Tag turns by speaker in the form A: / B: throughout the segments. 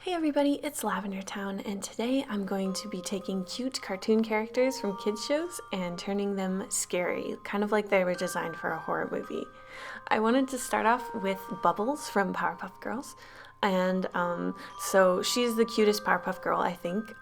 A: Hey everybody, it's Lavender Town, and today I'm going to be taking cute cartoon characters from kids shows and turning them scary, kind of like they were designed for a horror movie. I wanted to start off with Bubbles from Powerpuff Girls. And so she's the cutest Powerpuff Girl, I think.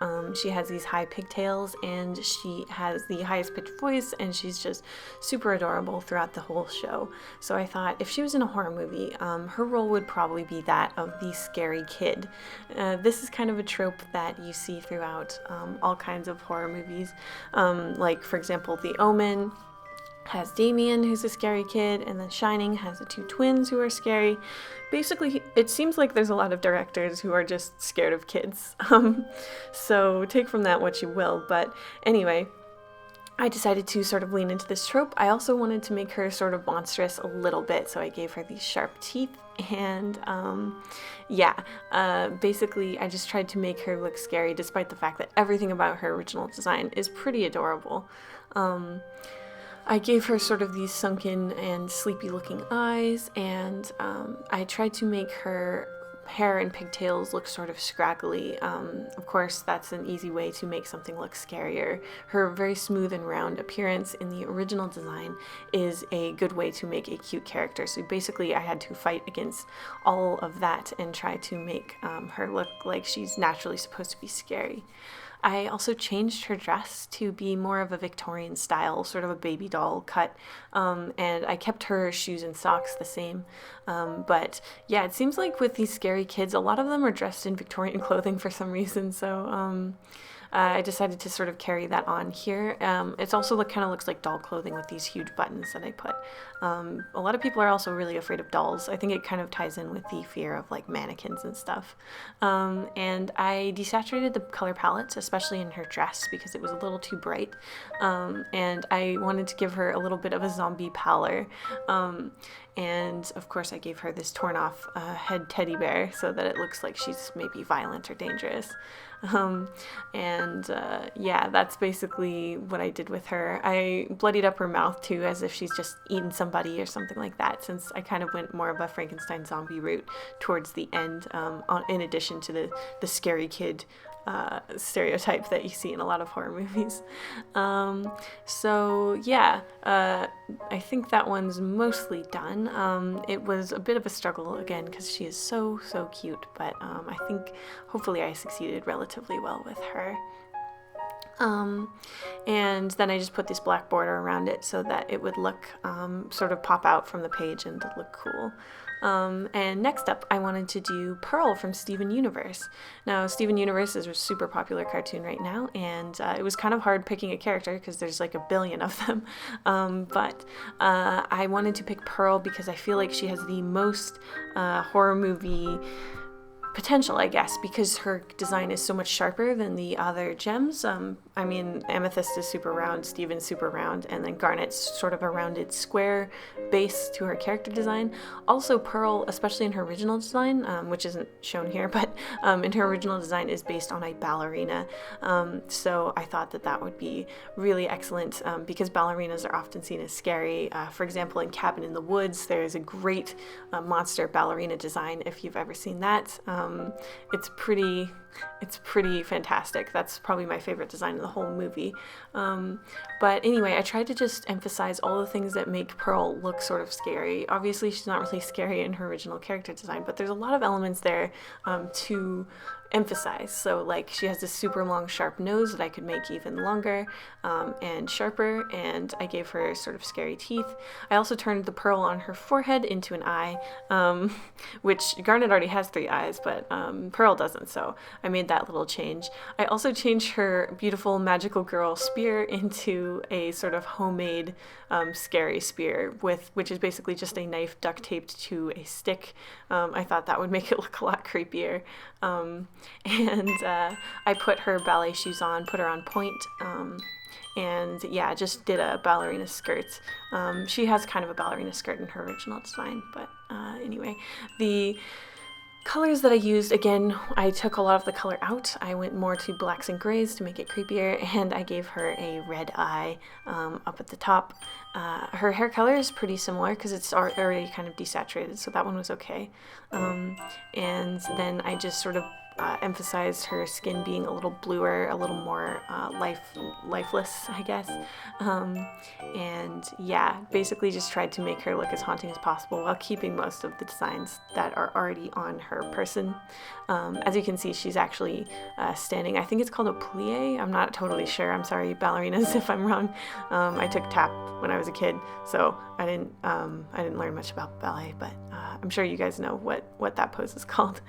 A: She has these high pigtails and she has the highest pitched voice, and she's just super adorable throughout the whole show. So I thought if she was in a horror movie, her role would probably be that of the scary kid. This is kind of a trope that you see throughout all kinds of horror movies. Like, for example, The Omen has Damien, who's a scary kid, and then Shining has the two twins who are scary. Basically, it seems like there's a lot of directors who are just scared of kids. So take from that what you will. But anyway, I decided to sort of lean into this trope. I also wanted to make her sort of monstrous a little bit, so I gave her these sharp teeth. And basically, I just tried to make her look scary, despite the fact that everything about her original design is pretty adorable. I gave her sort of these sunken and sleepy looking eyes, and I tried to make her hair and pigtails look sort of scraggly. Of course, that's an easy way to make something look scarier. Her very smooth and round appearance in the original design is a good way to make a cute character. So basically, I had to fight against all of that and try to make her look like she's naturally supposed to be scary. I also changed her dress to be more of a Victorian style, sort of a baby doll cut, and I kept her shoes and socks the same. But yeah, it seems like with these scary kids, a lot of them are dressed in Victorian clothing for some reason, so I decided to sort of carry that on here. It's also kind of looks like doll clothing with these huge buttons that I put. A lot of people are also really afraid of dolls. I think it kind of ties in with the fear of like mannequins and stuff. And I desaturated the color palette, especially in her dress, because it was a little too bright. And I wanted to give her a little bit of a zombie pallor. And of course I gave her this torn off head teddy bear so that it looks like she's maybe violent or dangerous. That's basically what I did with her. I bloodied up her mouth too, as if she's just eaten somebody or something like that, since I kind of went more of a Frankenstein zombie route towards the end, in addition to the scary kid stereotype that you see in a lot of horror movies. I think that one's mostly done. It was a bit of a struggle again because she is so cute, but I think hopefully I succeeded relatively well with her. And then I just put this black border around it so that it would look sort of pop out from the page and look cool. And next up, I wanted to do Pearl from Steven Universe. Now, Steven Universe is a super popular cartoon right now, and it was kind of hard picking a character because there's like a billion of them. But I wanted to pick Pearl because I feel like she has the most horror movie potential, I guess, because her design is so much sharper than the other gems. Amethyst is super round, Steven's super round, and then Garnet's sort of a rounded square base to her character design. Also, Pearl, especially in her original design, which isn't shown here, but in her original design is based on a ballerina. So I thought that would be really excellent because ballerinas are often seen as scary. For example, in Cabin in the Woods, there is a great monster ballerina design, if you've ever seen that. It's pretty fantastic. That's probably my favorite design in the whole movie. But anyway, I tried to just emphasize all the things that make Pearl look sort of scary. Obviously, she's not really scary in her original character design, but there's a lot of elements there to emphasize. So like she has this super long sharp nose that I could make even longer and sharper, and I gave her sort of scary teeth. I also turned the pearl on her forehead into an eye, which Garnet already has 3 eyes, but Pearl doesn't, so I made that little change. I also changed her beautiful magical girl spear into a sort of homemade scary spear, which is basically just a knife duct taped to a stick. I thought that would make it look a lot creepier. I put her ballet shoes on, put her on point, just did a ballerina skirt. She has kind of a ballerina skirt in her original design, but anyway, the colors that I used, again, I took a lot of the color out. I went more to blacks and grays to make it creepier, and I gave her a red eye up at the top. Her hair color is pretty similar because it's already kind of desaturated, so that one was okay. And then I just sort of emphasized her skin being a little bluer, a little more lifeless, I guess. And yeah, basically just tried to make her look as haunting as possible while keeping most of the designs that are already on her person. As you can see, she's actually standing, I think it's called a plie. I'm not totally sure. I'm sorry, ballerinas, if I'm wrong. I took tap when I was a kid, so I didn't learn much about ballet, but I'm sure you guys know what that pose is called.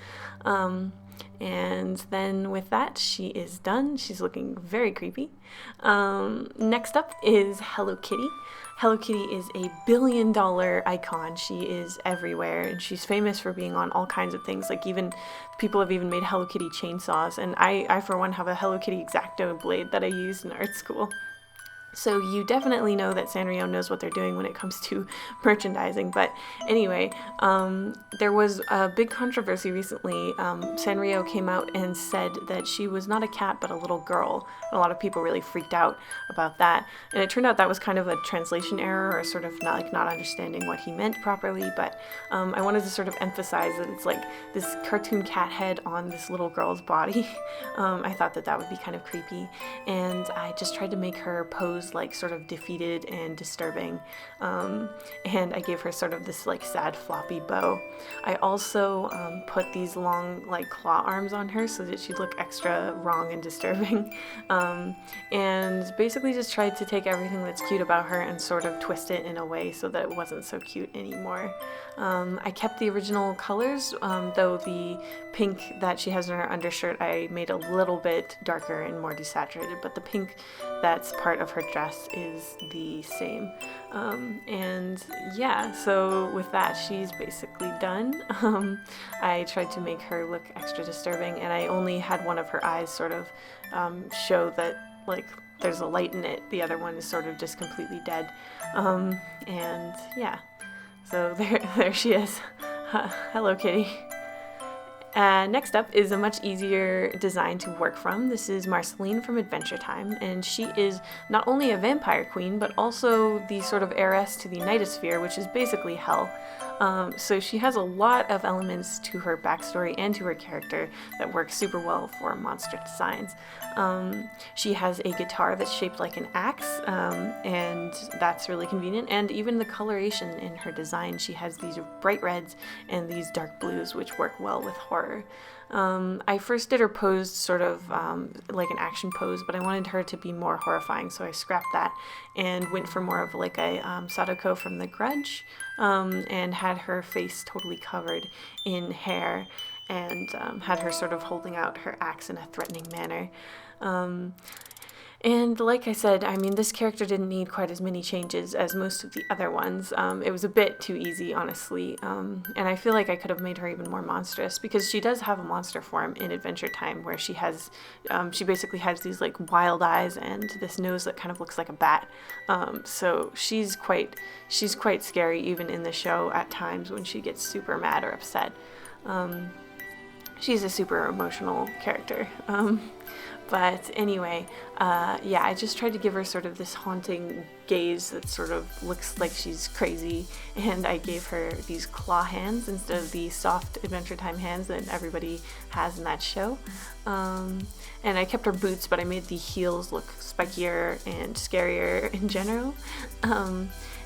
A: And then with that, she is done. She's looking very creepy. Next up is Hello Kitty. Hello Kitty is a billion-dollar icon. She is everywhere, and she's famous for being on all kinds of things. Like, even people have even made Hello Kitty chainsaws, and I for one have a Hello Kitty X-Acto blade that I used in art school. So you definitely know that Sanrio knows what they're doing when it comes to merchandising. But anyway, there was a big controversy recently. Sanrio came out and said that she was not a cat but a little girl. And a lot of people really freaked out about that. And it turned out that was kind of a translation error, or sort of not understanding what he meant properly. But I wanted to sort of emphasize that it's like this cartoon cat head on this little girl's body. I thought that would be kind of creepy. And I just tried to make her pose like sort of defeated and disturbing, and I gave her sort of this like sad floppy bow. I also put these long like claw arms on her so that she'd look extra wrong and disturbing, and basically just tried to take everything that's cute about her and sort of twist it in a way so that it wasn't so cute anymore. I kept the original colors, though the pink that she has in her undershirt I made a little bit darker and more desaturated, but the pink that's part of her dress is the same. And yeah, so with that, she's basically done. I tried to make her look extra disturbing, and I only had one of her eyes sort of show that like there's a light in it. The other one is sort of just completely dead. And yeah, so there she is. Hello Kitty. Next up is a much easier design to work from. This is Marceline from Adventure Time, and she is not only a vampire queen, but also the sort of heiress to the Nightosphere, which is basically hell. So she has a lot of elements to her backstory and to her character that work super well for monster designs. She has a guitar that's shaped like an axe, and that's really convenient. And even the coloration in her design, she has these bright reds and these dark blues, which work well with horror. I first did her pose sort of like an action pose, but I wanted her to be more horrifying, so I scrapped that and went for more of like a Sadako from The Grudge, and had her face totally covered in hair, and had her sort of holding out her axe in a threatening manner. And like I said, I mean, this character didn't need quite as many changes as most of the other ones. It was a bit too easy, honestly. And I feel like I could have made her even more monstrous, because she does have a monster form in Adventure Time where she has, she basically has these like wild eyes and this nose that kind of looks like a bat. So she's quite scary even in the show at times when she gets super mad or upset. She's a super emotional character. But anyway, yeah, I just tried to give her sort of this haunting gaze that sort of looks like she's crazy, and I gave her these claw hands instead of the soft Adventure Time hands that everybody has in that show. And I kept her boots, but I made the heels look spikier and scarier in general.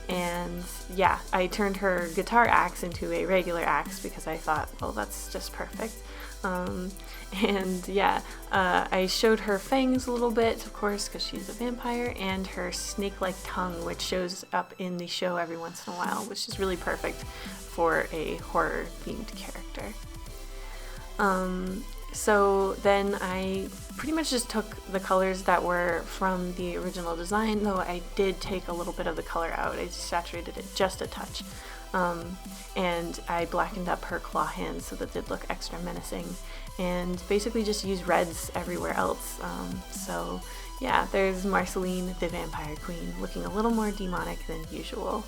A: And yeah, I turned her guitar axe into a regular axe because I thought, well, that's just perfect. And yeah, I showed her fangs a little bit, of course, because she's a vampire, and her snake-like tongue, which shows up in the show every once in a while, which is really perfect for a horror-themed character. So then I pretty much just took the colors that were from the original design, though I did take a little bit of the color out. I saturated it just a touch. And I blackened up her claw hands so that they'd look extra menacing, and basically just used reds everywhere else. So yeah, there's Marceline, the vampire queen, looking a little more demonic than usual.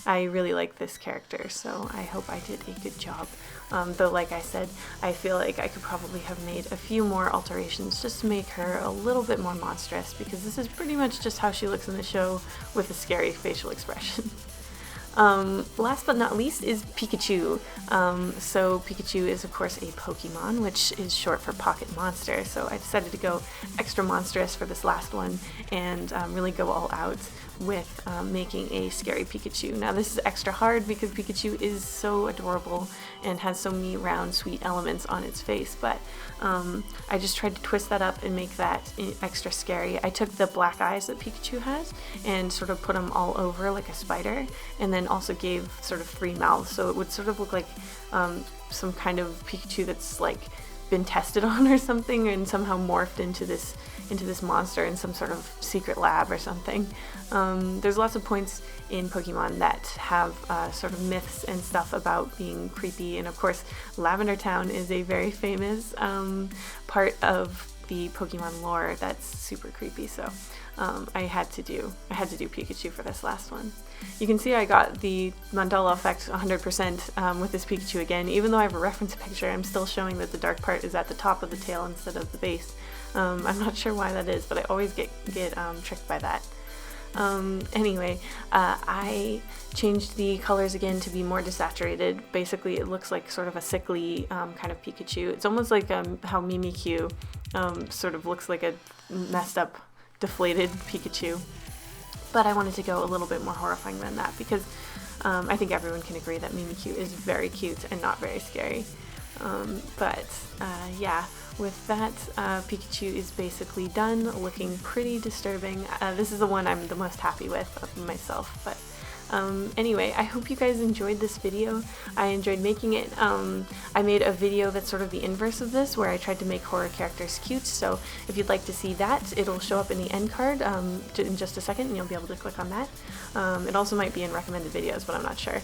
A: I really like this character, so I hope I did a good job. Though, like I said, I feel like I could probably have made a few more alterations just to make her a little bit more monstrous, because this is pretty much just how she looks in the show with a scary facial expression. Last but not least is Pikachu. So Pikachu is of course a Pokemon, which is short for pocket monster. So I decided to go extra monstrous for this last one and really go all out with making a scary Pikachu. Now this is extra hard because Pikachu is so adorable and has so many round sweet elements on its face, but I just tried to twist that up and make that extra scary. I took the black eyes that Pikachu has and sort of put them all over like a spider, and then also gave sort of three mouths, so it would sort of look like some kind of Pikachu that's like been tested on or something and somehow morphed into this monster in some sort of secret lab or something. There's lots of points in Pokemon that have sort of myths and stuff about being creepy, and of course Lavender Town is a very famous part of the Pokemon lore that's super creepy, so I had to do Pikachu for this last one. You can see I got the mandala effect 100% with this Pikachu again. Even though I have a reference picture, I'm still showing that the dark part is at the top of the tail instead of the base. I'm not sure why that is, but I always get tricked by that. Anyway, I changed the colors again to be more desaturated. Basically, it looks like sort of a sickly kind of Pikachu. It's almost like how Mimikyu sort of looks like a messed up, deflated Pikachu. But I wanted to go a little bit more horrifying than that because I think everyone can agree that Mimikyu is very cute and not very scary. Yeah, with that, Pikachu is basically done, looking pretty disturbing. This is the one I'm the most happy with of myself, but anyway, I hope you guys enjoyed this video. I enjoyed making it. I made a video that's sort of the inverse of this, where I tried to make horror characters cute, so if you'd like to see that, it'll show up in the end card in just a second, and you'll be able to click on that. It also might be in recommended videos, but I'm not sure.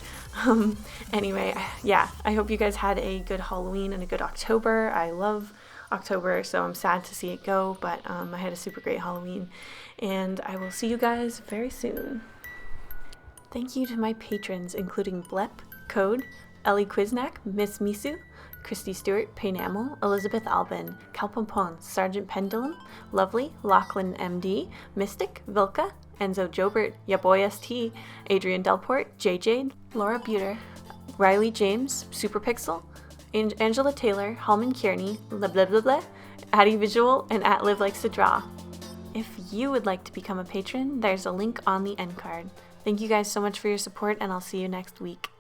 A: Anyway, yeah, I hope you guys had a good Halloween and a good October. I love October, so I'm sad to see it go, but I had a super great Halloween, and I will see you guys very soon. Thank you to my patrons, including Blep, Code, Ellie Quiznak, Miss Misu, Christy Stewart, Paynamel, Elizabeth Albin, Calpompon, Sergeant Pendulum, Lovely, Lachlan MD, Mystic, Vilka, Enzo Jobert, Yaboy ST, Adrian Delport, JJ, Laura Buter, Riley James, Superpixel, Angela Taylor, Hallman Kearney, blah blah blah blah, Addie Visual, and @Live Likes to Draw. If you would like to become a patron, there's a link on the end card. Thank you guys so much for your support, and I'll see you next week.